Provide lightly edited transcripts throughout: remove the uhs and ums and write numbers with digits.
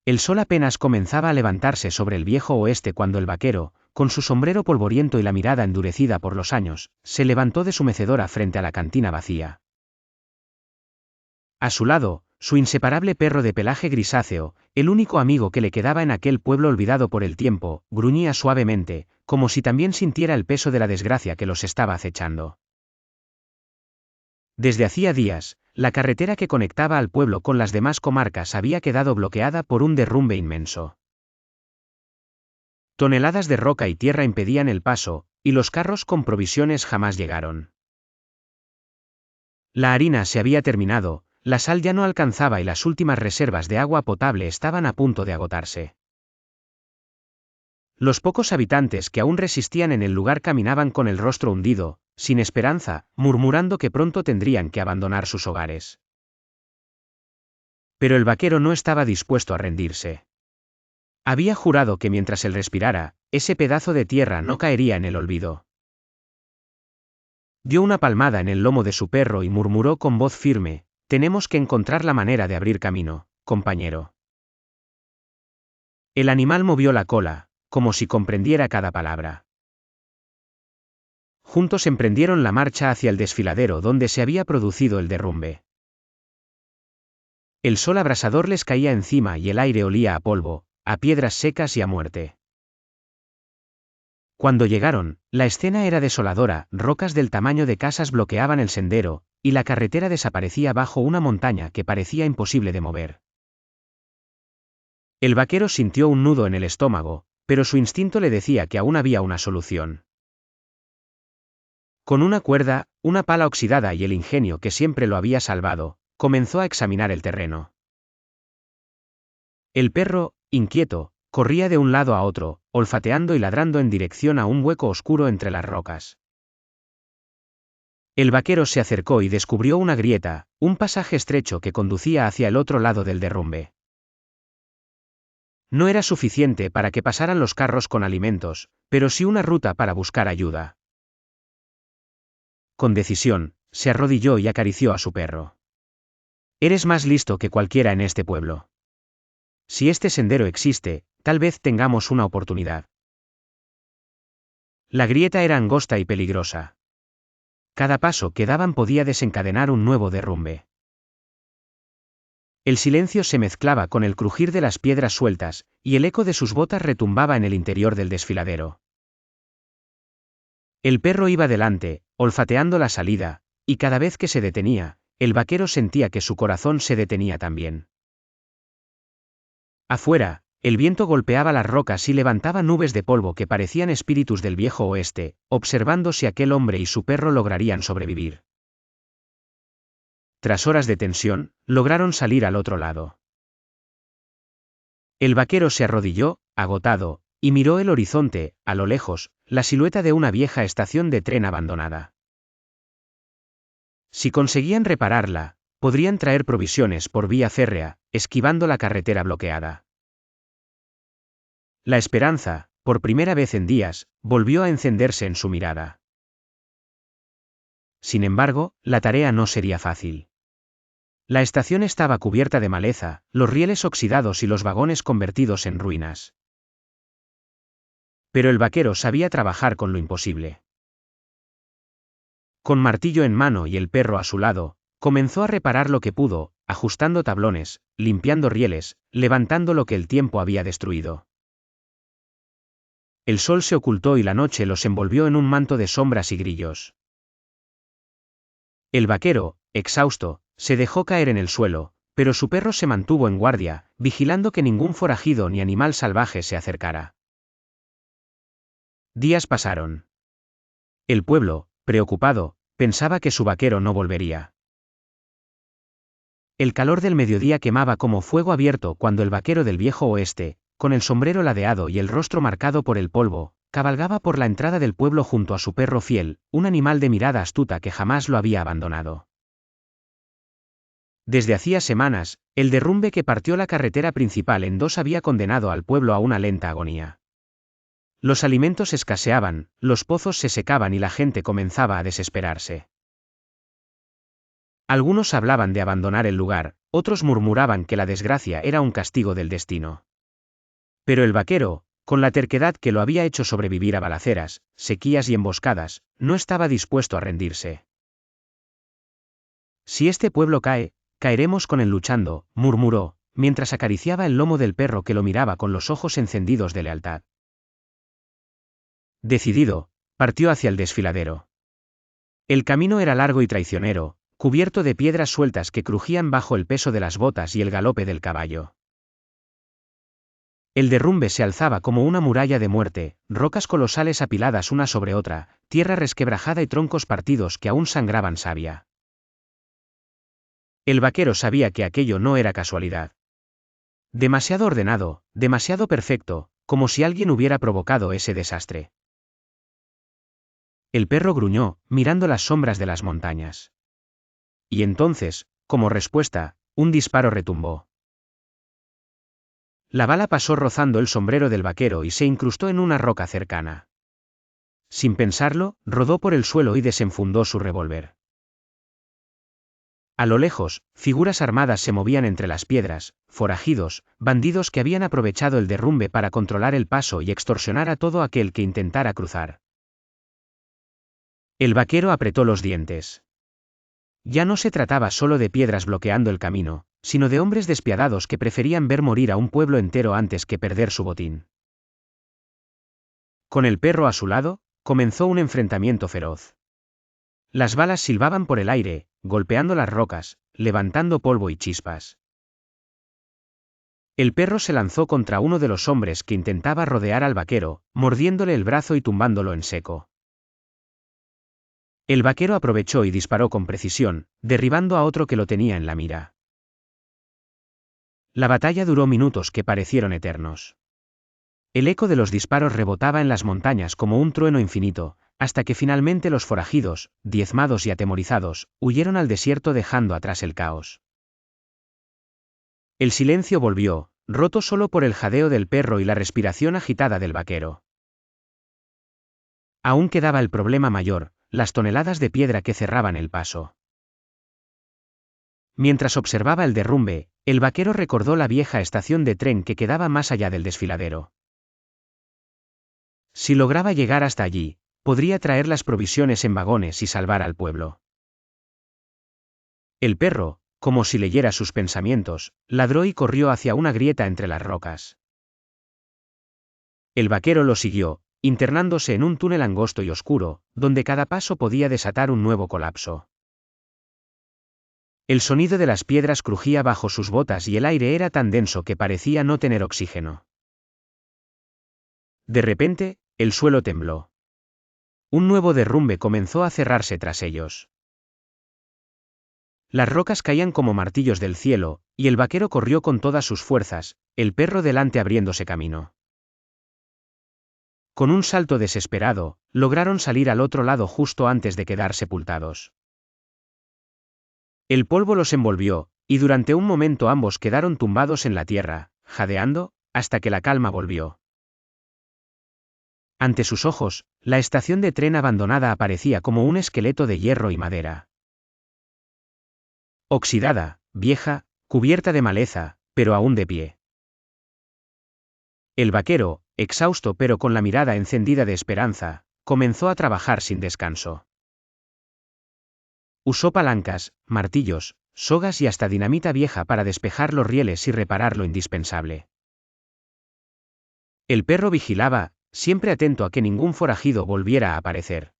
El sol apenas comenzaba a levantarse sobre el viejo oeste cuando el vaquero, con su sombrero polvoriento y la mirada endurecida por los años, se levantó de su mecedora frente a la cantina vacía. A su lado, su inseparable perro de pelaje grisáceo, el único amigo que le quedaba en aquel pueblo olvidado por el tiempo, gruñía suavemente, como si también sintiera el peso de la desgracia que los estaba acechando. Desde hacía días, la carretera que conectaba al pueblo con las demás comarcas había quedado bloqueada por un derrumbe inmenso. Toneladas de roca y tierra impedían el paso, y los carros con provisiones jamás llegaron. La harina se había terminado, la sal ya no alcanzaba y las últimas reservas de agua potable estaban a punto de agotarse. Los pocos habitantes que aún resistían en el lugar caminaban con el rostro hundido, sin esperanza, murmurando que pronto tendrían que abandonar sus hogares. Pero el vaquero no estaba dispuesto a rendirse. Había jurado que mientras él respirara, ese pedazo de tierra no caería en el olvido. Dio una palmada en el lomo de su perro y murmuró con voz firme: «Tenemos que encontrar la manera de abrir camino, compañero». El animal movió la cola, como si comprendiera cada palabra. Juntos emprendieron la marcha hacia el desfiladero donde se había producido el derrumbe. El sol abrasador les caía encima y el aire olía a polvo, a piedras secas y a muerte. Cuando llegaron, la escena era desoladora, rocas del tamaño de casas bloqueaban el sendero, y la carretera desaparecía bajo una montaña que parecía imposible de mover. El vaquero sintió un nudo en el estómago, pero su instinto le decía que aún había una solución. Con una cuerda, una pala oxidada y el ingenio que siempre lo había salvado, comenzó a examinar el terreno. El perro, inquieto, corría de un lado a otro, olfateando y ladrando en dirección a un hueco oscuro entre las rocas. El vaquero se acercó y descubrió una grieta, un pasaje estrecho que conducía hacia el otro lado del derrumbe. No era suficiente para que pasaran los carros con alimentos, pero sí una ruta para buscar ayuda. Con decisión, se arrodilló y acarició a su perro. «Eres más listo que cualquiera en este pueblo. Si este sendero existe, tal vez tengamos una oportunidad». La grieta era angosta y peligrosa. Cada paso que daban podía desencadenar un nuevo derrumbe. El silencio se mezclaba con el crujir de las piedras sueltas, y el eco de sus botas retumbaba en el interior del desfiladero. El perro iba delante, olfateando la salida, y cada vez que se detenía, el vaquero sentía que su corazón se detenía también. Afuera, el viento golpeaba las rocas y levantaba nubes de polvo que parecían espíritus del viejo oeste, observando si aquel hombre y su perro lograrían sobrevivir. Tras horas de tensión, lograron salir al otro lado. El vaquero se arrodilló, agotado, y miró el horizonte, a lo lejos, la silueta de una vieja estación de tren abandonada. Si conseguían repararla, podrían traer provisiones por vía férrea, esquivando la carretera bloqueada. La esperanza, por primera vez en días, volvió a encenderse en su mirada. Sin embargo, la tarea no sería fácil. La estación estaba cubierta de maleza, los rieles oxidados y los vagones convertidos en ruinas. Pero el vaquero sabía trabajar con lo imposible. Con martillo en mano y el perro a su lado, comenzó a reparar lo que pudo, ajustando tablones, limpiando rieles, levantando lo que el tiempo había destruido. El sol se ocultó y la noche los envolvió en un manto de sombras y grillos. El vaquero, exhausto, se dejó caer en el suelo, pero su perro se mantuvo en guardia, vigilando que ningún forajido ni animal salvaje se acercara. Días pasaron. El pueblo, preocupado, pensaba que su vaquero no volvería. El calor del mediodía quemaba como fuego abierto cuando el vaquero del viejo oeste, con el sombrero ladeado y el rostro marcado por el polvo, cabalgaba por la entrada del pueblo junto a su perro fiel, un animal de mirada astuta que jamás lo había abandonado. Desde hacía semanas, el derrumbe que partió la carretera principal en dos había condenado al pueblo a una lenta agonía. Los alimentos escaseaban, los pozos se secaban y la gente comenzaba a desesperarse. Algunos hablaban de abandonar el lugar, otros murmuraban que la desgracia era un castigo del destino. Pero el vaquero, con la terquedad que lo había hecho sobrevivir a balaceras, sequías y emboscadas, no estaba dispuesto a rendirse. Si este pueblo cae, caeremos con él luchando, murmuró, mientras acariciaba el lomo del perro que lo miraba con los ojos encendidos de lealtad. Decidido, partió hacia el desfiladero. El camino era largo y traicionero, cubierto de piedras sueltas que crujían bajo el peso de las botas y el galope del caballo. El derrumbe se alzaba como una muralla de muerte, rocas colosales apiladas una sobre otra, tierra resquebrajada y troncos partidos que aún sangraban savia. El vaquero sabía que aquello no era casualidad. Demasiado ordenado, demasiado perfecto, como si alguien hubiera provocado ese desastre. El perro gruñó, mirando las sombras de las montañas. Y entonces, como respuesta, un disparo retumbó. La bala pasó rozando el sombrero del vaquero y se incrustó en una roca cercana. Sin pensarlo, rodó por el suelo y desenfundó su revólver. A lo lejos, figuras armadas se movían entre las piedras, forajidos, bandidos que habían aprovechado el derrumbe para controlar el paso y extorsionar a todo aquel que intentara cruzar. El vaquero apretó los dientes. Ya no se trataba solo de piedras bloqueando el camino, sino de hombres despiadados que preferían ver morir a un pueblo entero antes que perder su botín. Con el perro a su lado, comenzó un enfrentamiento feroz. Las balas silbaban por el aire, golpeando las rocas, levantando polvo y chispas. El perro se lanzó contra uno de los hombres que intentaba rodear al vaquero, mordiéndole el brazo y tumbándolo en seco. El vaquero aprovechó y disparó con precisión, derribando a otro que lo tenía en la mira. La batalla duró minutos que parecieron eternos. El eco de los disparos rebotaba en las montañas como un trueno infinito, hasta que finalmente los forajidos, diezmados y atemorizados, huyeron al desierto dejando atrás el caos. El silencio volvió, roto solo por el jadeo del perro y la respiración agitada del vaquero. Aún quedaba el problema mayor, las toneladas de piedra que cerraban el paso. Mientras observaba el derrumbe, el vaquero recordó la vieja estación de tren que quedaba más allá del desfiladero. Si lograba llegar hasta allí, podría traer las provisiones en vagones y salvar al pueblo. El perro, como si leyera sus pensamientos, ladró y corrió hacia una grieta entre las rocas. El vaquero lo siguió, internándose en un túnel angosto y oscuro, donde cada paso podía desatar un nuevo colapso. El sonido de las piedras crujía bajo sus botas y el aire era tan denso que parecía no tener oxígeno. De repente, el suelo tembló. Un nuevo derrumbe comenzó a cerrarse tras ellos. Las rocas caían como martillos del cielo, y el vaquero corrió con todas sus fuerzas, el perro delante abriéndose camino. Con un salto desesperado, lograron salir al otro lado justo antes de quedar sepultados. El polvo los envolvió, y durante un momento ambos quedaron tumbados en la tierra, jadeando, hasta que la calma volvió. Ante sus ojos, la estación de tren abandonada aparecía como un esqueleto de hierro y madera. Oxidada, vieja, cubierta de maleza, pero aún de pie. El vaquero, exhausto pero con la mirada encendida de esperanza, comenzó a trabajar sin descanso. Usó palancas, martillos, sogas y hasta dinamita vieja para despejar los rieles y reparar lo indispensable. El perro vigilaba, siempre atento a que ningún forajido volviera a aparecer.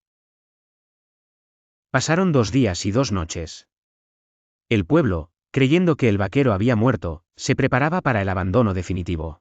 Pasaron 2 días y 2 noches. El pueblo, creyendo que el vaquero había muerto, se preparaba para el abandono definitivo.